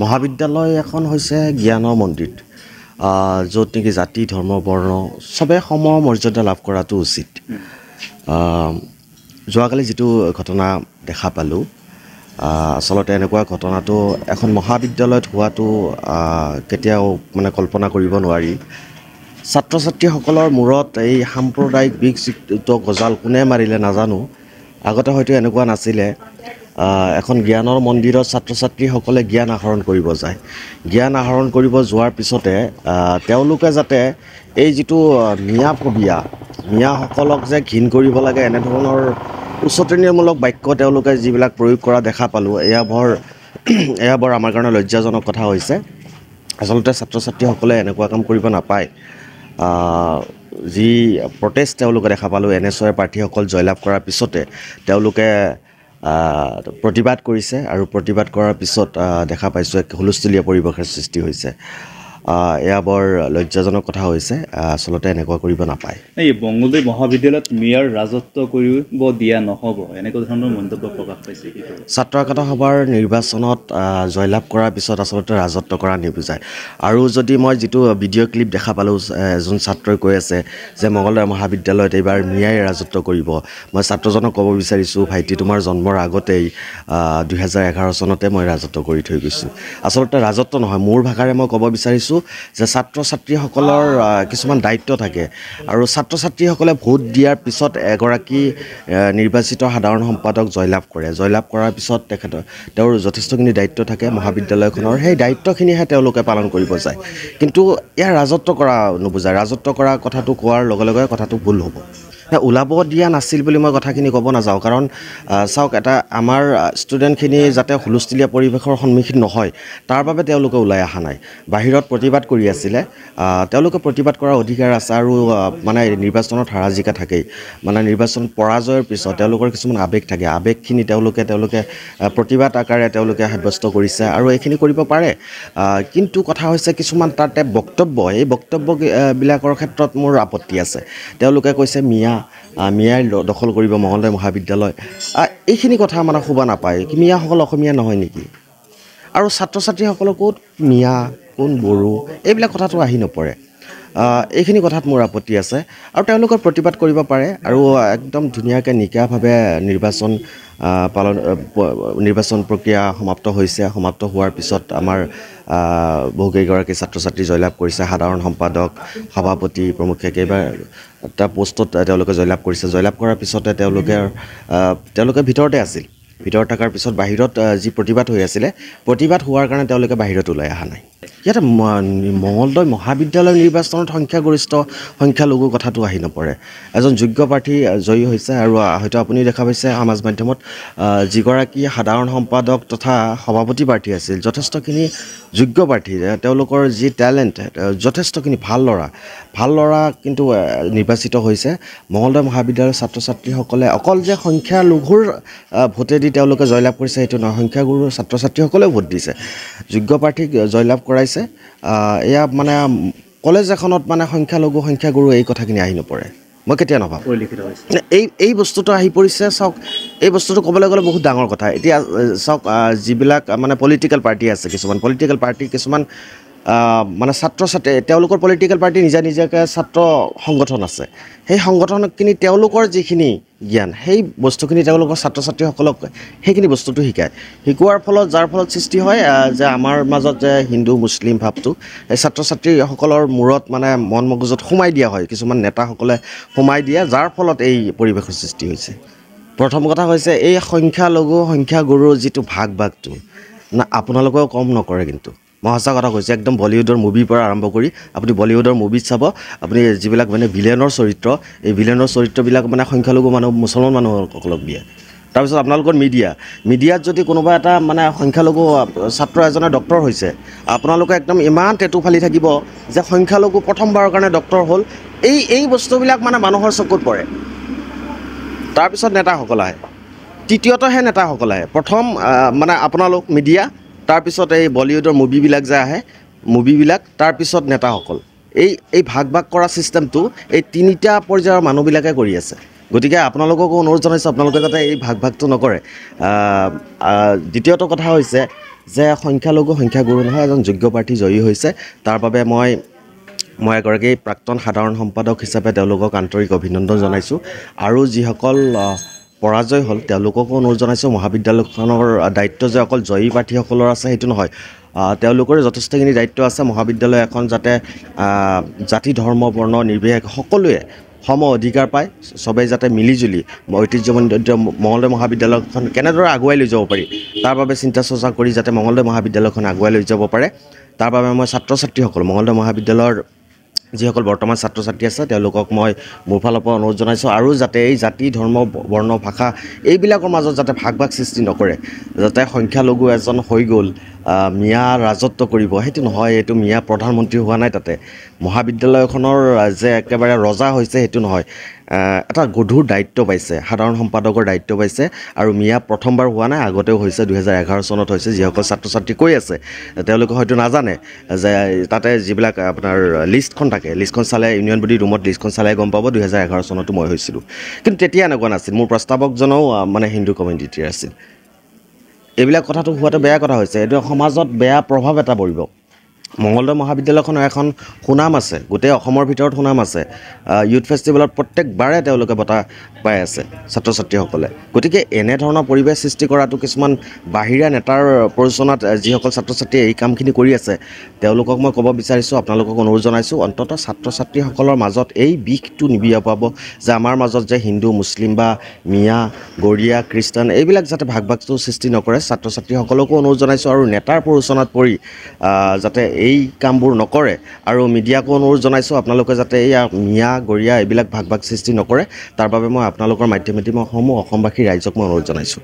মহাবিদ্যালয় এখন হৈছে জ্ঞানৰ মন্দিৰ য'ত নেকি জাতি ধৰ্ম বৰ্ণ সবে সম মৰ্যাদা লাভ কৰাটো উচিত যোৱাকালি যিটো ঘটনা দেখা পালোঁ আচলতে এনেকুৱা ঘটনাটো এখন মহাবিদ্যালয়ত হোৱাটো কেতিয়াও মানে কল্পনা কৰিব নোৱাৰি ছাত্ৰ ছাত্ৰীসকলৰ মূৰত এই সাম্প্ৰদায়িক বিকৃত গজাল কোনে মাৰিলে নাজানো আগতে হয়তো এনেকুৱা নাছিলে এখন জ্ঞানৰ মন্দিৰত ছাত্ৰ ছাত্ৰীসকলে জ্ঞান আহৰণ কৰিব যায় জ্ঞান আহৰণ কৰিব যোৱাৰ পিছতে তেওঁলোকে যাতে এই যিটো মিয়াসকলক যে ঘিণ কৰিব লাগে এনেধৰণৰ উচ্চতনীমূলক বাক্য তেওঁলোকে যিবিলাক প্ৰয়োগ কৰা দেখা পালোঁ এয়া বৰ আমাৰ কাৰণে লজ্জাজনক কথা হৈছে আচলতে ছাত্ৰ ছাত্ৰীসকলে এনেকুৱা কাম কৰিব নাপায় যি প্ৰটেষ্ট তেওঁলোকে দেখা পালোঁ NSOৰ প্ৰাৰ্থীসকল জয়লাভ কৰাৰ পিছতে তেওঁলোকে প্ৰতিবাদ কৰিছে আৰু প্ৰতিবাদ কৰাৰ পিছত দেখা পাইছোঁ এক হুলস্থুলীয়া পৰিৱেশৰ সৃষ্টি হৈছে এয়া বৰ লজ্জাজনক কথা হৈছে আচলতে এনেকুৱা কৰিব নাপায় এই বংগোদয় মহাবিদ্যালয়ত মেয়ৰ ৰাজত্ব কৰিব দিয়া নহ'ব এনেকুৱা ধৰণৰ মন্তব্য প্ৰকাশ পাইছে ছাত্ৰ একতা সভাৰ নিৰ্বাচনত জয়লাভ কৰাৰ পিছত আচলতে ৰাজত্ব কৰা নিবুজায় আৰু যদি মই যিটো ভিডিঅ' ক্লিপ দেখা পালোঁ এজন ছাত্ৰই কৈ আছে যে মঙ্গলদৈ মহাবিদ্যালয়ত এইবাৰ মিয়াই ৰাজত্ব কৰিব মই ছাত্ৰজনক ক'ব বিচাৰিছোঁ ভাইটি তোমাৰ জন্মৰ আগতেই 2011 চনতে মই ৰাজত্ব কৰি থৈ গৈছোঁ আচলতে ৰাজত্ব নহয় মোৰ ভাষাৰে মই ক'ব বিচাৰিছোঁ যে ছাত্ৰ ছাত্ৰীসকলৰ কিছুমান দায়িত্ব থাকে আৰু ছাত্ৰ ছাত্ৰীসকলে ভোট দিয়াৰ পিছত এগৰাকী নিৰ্বাচিত সাধাৰণ সম্পাদক জয়লাভ কৰাৰ পিছত তেওঁৰ যথেষ্টখিনি দায়িত্ব থাকে মহাবিদ্যালয়খনৰ সেই দায়িত্বখিনিহে তেওঁলোকে পালন কৰিব যায় কিন্তু ইয়াৰ ৰাজত্ব কৰা নুবুজায় ৰাজত্ব কৰা কথাটো কোৱাৰ লগে লগে কথাটো ভুল হ'ব ওলাব দিয়া নাছিল বুলি মই কথাখিনি ক'ব নাযাওঁ কাৰণ চাওক এটা আমাৰ ষ্টুডেণ্টখিনি যাতে হুলস্থুলীয়া পৰিৱেশৰ সন্মুখীন নহয় তাৰ বাবে তেওঁলোকে ওলাই অহা নাই বাহিৰত প্ৰতিবাদ কৰি আছিলে তেওঁলোকে প্ৰতিবাদ কৰাৰ অধিকাৰ আছে আৰু মানে নিৰ্বাচনত হাৰা জিকা থাকেই মানে নিৰ্বাচন পৰাজয়ৰ পিছত তেওঁলোকৰ কিছুমান আৱেগ থাকে আৱেগখিনি তেওঁলোকে প্ৰতিবাদ আকাৰে তেওঁলোকে সাব্যস্ত কৰিছে আৰু এইখিনি কৰিব পাৰে কিন্তু কথা হৈছে কিছুমান তাতে এই বক্তব্যবিলাকৰ ক্ষেত্ৰত মোৰ আপত্তি আছে তেওঁলোকে কৈছে মিয়াই দখল কৰিব মঙ্গলদৈ মহাবিদ্যালয় এইখিনি কথা মানে শুব নাপায় কি মিয়াসকল অসমীয়া নহয় নেকি আৰু ছাত্ৰ ছাত্ৰীসকলকো মিয়া কোন বড়ো এইবিলাক কথাটো আহি নপৰে এইখিনি কথাত মোৰ আপত্তি আছে আৰু তেওঁলোকৰ প্ৰতিবাদ কৰিব পাৰে আৰু একদম ধুনীয়াকৈ নিকাভাৱে নিৰ্বাচন প্ৰক্ৰিয়া সমাপ্ত হোৱাৰ পিছত আমাৰ বহুকেইগৰাকী ছাত্ৰ ছাত্ৰী জয়লাভ কৰিছে সাধাৰণ সম্পাদক সভাপতি প্ৰমুখ্যে কেইবাটা পোষ্টত তেওঁলোকে জয়লাভ কৰিছে জয়লাভ কৰাৰ পিছতে তেওঁলোকে ভিতৰত থকাৰ পিছত বাহিৰত যি প্ৰতিবাদ হৈ আছিলে প্ৰতিবাদ হোৱাৰ কাৰণে তেওঁলোকে বাহিৰত ওলাই অহা নাই ইয়াতে মঙ্গলদৈ মহাবিদ্যালয় নিৰ্বাচনত সংখ্যাগৰিষ্ঠ সংখ্যালঘু কথাটো আহি নপৰে এজন যোগ্য প্ৰাৰ্থী জয়ী হৈছে আৰু হয়তো আপুনি দেখা পাইছে সমাজ মাধ্যমত যিগৰাকী সাধাৰণ সম্পাদক তথা সভাপতি প্ৰাৰ্থী আছিল যথেষ্টখিনি যোগ্য প্ৰাৰ্থী তেওঁলোকৰ যি টেলেণ্ট যথেষ্টখিনি ভাল ল'ৰা কিন্তু নিৰ্বাচিত হৈছে মঙ্গলদৈ মহাবিদ্যালয়ৰ ছাত্ৰ ছাত্ৰীসকলে অকল যে সংখ্যালঘুৰ ভোটেদি তেওঁলোকে জয়লাভ কৰিছে সেইটো নহয় সংখ্যাগুৰুৰ ছাত্ৰ ছাত্ৰীসকলেও ভোট দিছে যোগ্য প্ৰাৰ্থীক জয়লাভ কৰাইছে এয়া মানে কলেজ এখনত মানে সংখ্যাগুৰু এই কথাখিনি আহি নপৰে মই কেতিয়া নাভাবোঁ এই বস্তুটো আহি পৰিছে চাওক এই বস্তুটো ক'বলৈ গ'লে বহুত ডাঙৰ কথা এতিয়া চাওক যিবিলাক মানে পলিটিকেল পাৰ্টি আছে কিছুমান মানে ছাত্ৰ ছাত্ৰী তেওঁলোকৰ পলিটিকেল পাৰ্টি নিজাকৈ ছাত্ৰ সংগঠন আছে সেই সংগঠনখিনি তেওঁলোকৰ যিখিনি জ্ঞান সেই বস্তুখিনি তেওঁলোকৰ ছাত্ৰ ছাত্ৰীসকলক সেইখিনি বস্তুটো শিকোৱাৰ ফলত যাৰ ফলত সৃষ্টি হয় যে আমাৰ মাজত যে হিন্দু মুছলিম ভাৱটো এই ছাত্ৰ ছাত্ৰীসকলৰ মূৰত মানে মন মগজুত সোমাই দিয়া হয় কিছুমান নেতাসকলে সোমাই দিয়ে যাৰ ফলত এই পৰিৱেশৰ সৃষ্টি হৈছে প্ৰথম কথা হৈছে এই সংখ্যাগুৰুৰ যিটো ভাগটো না আপোনালোকেও কম নকৰে কিন্তু মই সঁচা কথা কৈছোঁ একদম বলিউডৰ মুভিৰ পৰা আৰম্ভ কৰি আপুনি বলিউডৰ মুভিত চাব আপুনি যিবিলাক মানে ভিলেনৰ চৰিত্ৰবিলাক মানে সংখ্যালঘু মানুহ মুছলমান মানুহসকলক দিয়ে তাৰপিছত আপোনালোকৰ মিডিয়াত যদি কোনোবা এটা মানে সংখ্যালঘু ছাত্ৰ এজনে ডক্টৰ হৈছে আপোনালোকে একদম ইমান টেটু ফালি থাকিব যে সংখ্যালঘু প্ৰথমবাৰৰ কাৰণে ডক্টৰ হ'ল এই বস্তুবিলাক মানে মানুহৰ চকুত পৰে তাৰপিছত নেতাসকল আহে তৃতীয়তহে নেতাসকল আহে প্ৰথম মানে আপোনালোক মিডিয়া তাৰপিছত এই বলিউডৰ মুভিবিলাক যে আহে তাৰপিছত নেতাসকল এই ভাগ কৰা ছিষ্টেমটো এই তিনিটা পৰ্যায়ৰ মানুহবিলাকে কৰি আছে গতিকে আপোনালোককো অনুৰোধ জনাইছোঁ আপোনালোকে যাতে এই ভাগটো নকৰে। দ্বিতীয়টো কথা হৈছে যে সংখ্যালঘু সংখ্যাগুৰু নহয়, এজন যোগ্য প্ৰাৰ্থী জয়ী হৈছে। তাৰ বাবে মই এগৰাকী প্ৰাক্তন সাধাৰণ সম্পাদক হিচাপে তেওঁলোকক আন্তৰিক অভিনন্দন জনাইছোঁ। আৰু যিসকল পৰাজয় হ'ল তেওঁলোককো অনুৰোধ জনাইছোঁ, মহাবিদ্যালয়খনৰ দায়িত্ব যে অকল জয়ী প্ৰাৰ্থীসকলৰ আছে সেইটো নহয়, তেওঁলোকৰ যথেষ্টখিনি দায়িত্ব আছে। মহাবিদ্যালয় এখন যাতে জাতি ধৰ্ম বৰ্ণ নিৰ্বিশেষে সকলোৱে সম অধিকাৰ পায়, চবেই যাতে মিলিজুলি ঐতিহ্যমণ্ডিত মঙলদৈ মহাবিদ্যালয়খন কেনেদৰে আগুৱাই লৈ যাব পাৰি তাৰ বাবে চিন্তা চৰ্চা কৰি যাতে মঙলদৈ মহাবিদ্যালয়খন আগুৱাই লৈ যাব পাৰে, তাৰ বাবে মই ছাত্ৰ ছাত্ৰীসকল মঙলদৈ মহাবিদ্যালয়ৰ যিসকল বৰ্তমান ছাত্ৰ ছাত্ৰী আছে তেওঁলোকক মই মোৰ ফালৰ পৰা অনুৰোধ জনাইছোঁ। আৰু যাতে এই জাতি ধৰ্ম বৰ্ণ ভাষা এইবিলাকৰ মাজত যাতে ভাগ সৃষ্টি নকৰে, যাতে সংখ্যালঘু এজন হৈ গ'ল মিয়া ৰাজত্ব কৰিব, সেইটো নহয়। এইটো মিয়া প্ৰধানমন্ত্ৰী হোৱা নাই, তাতে মহাবিদ্যালয়খনৰ যে একেবাৰে ৰজা হৈছে সেইটো নহয়, এটা গধুৰ দায়িত্ব পাইছে, সাধাৰণ সম্পাদকৰ দায়িত্ব পাইছে। আৰু মিয়া প্ৰথমবাৰ হোৱা নাই, আগতেও হৈছে, 2011 চনত হৈছে। যিসকল ছাত্ৰ ছাত্ৰী কৈ আছে তেওঁলোকে হয়তো নাজানে যে তাতে যিবিলাক আপোনাৰ লিষ্টখন থাকে, লিষ্টখন চালে ইউনিয়ন বডি ৰুমত লিষ্টখন চালে গম পাব 2011 চনতো মই হৈছিলোঁ। কিন্তু তেতিয়া এনেকুৱা নাছিল, মোৰ প্ৰস্তাৱকজনেও মানে হিন্দু কমিউনিটিৰ আছিল। এইবিলাক কথাটো হোৱাটো বেয়া কথা হৈছে, এইটো সমাজত বেয়া প্ৰভাৱ এটা পৰিব। মঙলদৈ মহাবিদ্যালয়খনৰ এখন সুনাম আছে, গোটেই অসমৰ ভিতৰত সুনাম আছে। ইউথ ফেষ্টিভেলত প্ৰত্যেকবাৰে তেওঁলোকে বঁটা পাই আছে ছাত্ৰ ছাত্ৰীসকলে। গতিকে এনেধৰণৰ পৰিৱেশ সৃষ্টি কৰাটো কিছুমান বাহিৰা নেতাৰ প্ৰৰোচনাত যিসকল ছাত্ৰ ছাত্ৰীয়ে এই কামখিনি কৰি আছে তেওঁলোকক মই ক'ব বিচাৰিছোঁ, আপোনালোকক অনুৰোধ জনাইছোঁ, অন্ততঃ ছাত্ৰ ছাত্ৰীসকলৰ মাজত এই বিষটো নিবিয়পাব যে আমাৰ মাজত যে হিন্দু মুছলিম বা মিয়া গৰীয়া খ্ৰীষ্টান এইবিলাক যাতে ভাগটো সৃষ্টি নকৰে। ছাত্ৰ ছাত্ৰীসকলকো অনুৰোধ জনাইছোঁ আৰু নেতাৰ প্ৰৰোচনাত পৰি যাতে এই কামবোৰ নকৰে। আৰু মিডিয়াকো অনুৰোধ জনাইছোঁ আপোনালোকে যাতে এই মিয়া গৰীয়া এইবিলাক ভাগ সৃষ্টি নকৰে, তাৰ বাবে মই আপোনালোকৰ মাধ্যমেদি অসমবাসী ৰাইজক মই অনুৰোধ জনাইছোঁ।